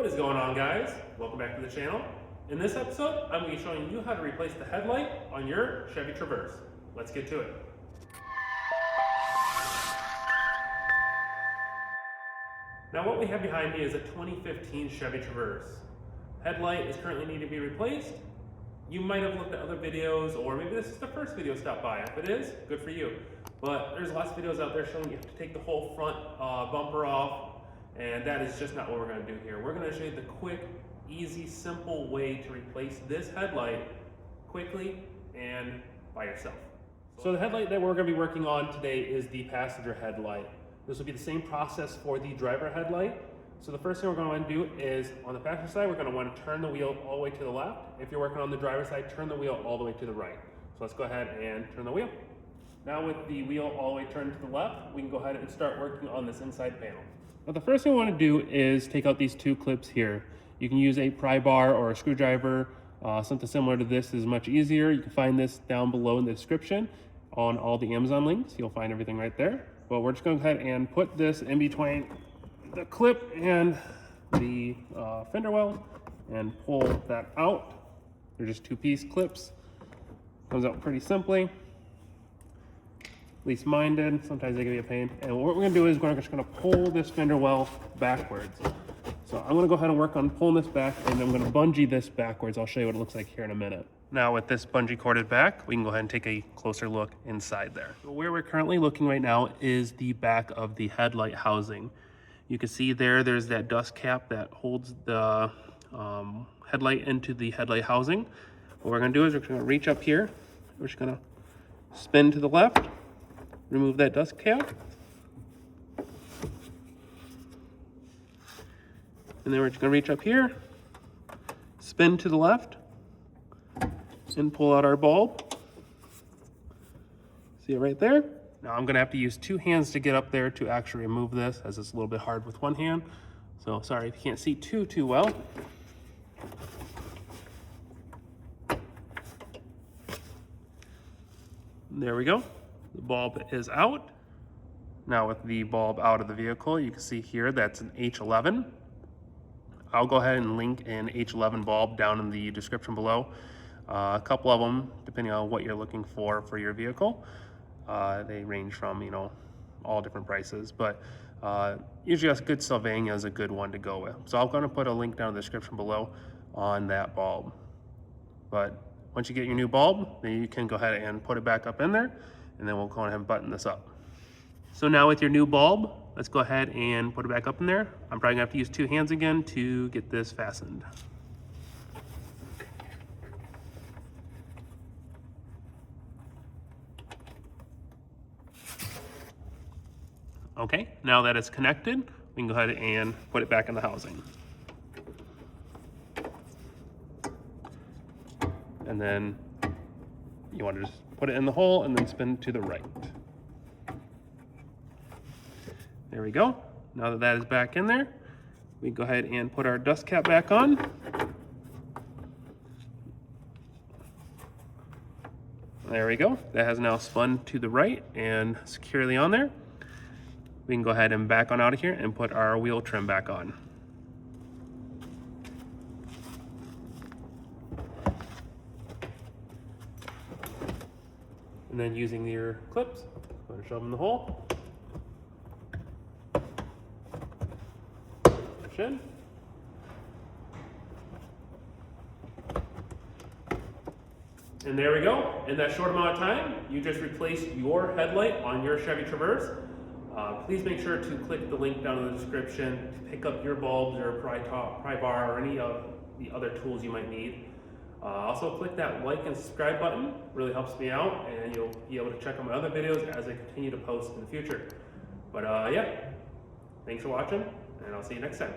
What is going on, guys? Welcome back to the channel. In this episode, I'm going to be showing you how to replace the headlight on your Chevy Traverse. Let's get to it. Now what we have behind me is a 2015 Chevy Traverse. Headlight is currently needing to be replaced. You might have looked at other videos, or maybe this is the first video stop by. If it is, good for you. But there's lots of videos out there showing you have to take the whole front bumper off, and that is just not what we're going to do here. We're going to show you the quick, easy, simple way to replace this headlight quickly and by yourself. So the headlight that we're going to be working on today is the passenger headlight. This will be the same process for the driver headlight. So the first thing we're going to do is, on the passenger side, we're going to want to turn the wheel all the way to the left. If you're working on the driver's side, turn the wheel all the way to the right. So let's go ahead and turn the wheel. Now with the wheel all the way turned to the left, we can go ahead and start working on this inside panel. Now the first thing we want to do is take out these two clips here. You can use a pry bar or a screwdriver. Something similar to this is much easier. You can find this down below in the description on all the Amazon links. You'll find everything right there. But we're just going to go ahead and put this in between the clip and the fender well and pull that out. They're just two-piece clips. Comes out pretty simply. At least mine did. Sometimes they can be a pain. And what we're going to do is we're just going to pull this fender well backwards. So I'm going to go ahead and work on pulling this back, and I'm going to bungee this backwards. I'll show you what it looks like here in a minute. Now with this bungee corded back, we can go ahead and take a closer look inside there. So where we're currently looking right now is the back of the headlight housing. You can see there's that dust cap that holds the headlight into the headlight housing. What we're going to do is we're going to reach up here. We're just going to spin to the left, remove that dust cap. And then we're just going to reach up here, spin to the left, and pull out our bulb. See it right there? Now I'm going to have to use two hands to get up there to actually remove this, as it's a little bit hard with one hand. So sorry if you can't see too well. There we go. The bulb is out. Now with the bulb out of the vehicle, you can see here that's an H11. I'll go ahead and link an H11 bulb down in the description below. A couple of them, depending on what you're looking for your vehicle. They range from, all different prices, but usually a good Sylvania is a good one to go with. So I'm going to put a link down in the description below on that bulb. But once you get your new bulb, then you can go ahead and put it back up in there, and then we'll go ahead and button this up. So now with your new bulb, let's go ahead and put it back up in there. I'm probably gonna have to use two hands again to get this fastened. Okay, now that it's connected, we can go ahead and put it back in the housing. And then you want to just put it in the hole and then spin to the right. There we go. Now that that is back in there, we go ahead and put our dust cap back on. There we go. That has now spun to the right and securely on there. We can go ahead and back on out of here and put our wheel trim back on. And then using your clips, go ahead and shove them in the hole. Push in. And there we go. In that short amount of time, you just replaced your headlight on your Chevy Traverse. Please make sure to click the link down in the description to pick up your bulbs or pry bar or any of the other tools you might need. Also click that like and subscribe button, really helps me out, and you'll be able to check out my other videos as I continue to post in the future. But yeah, thanks for watching, and I'll see you next time.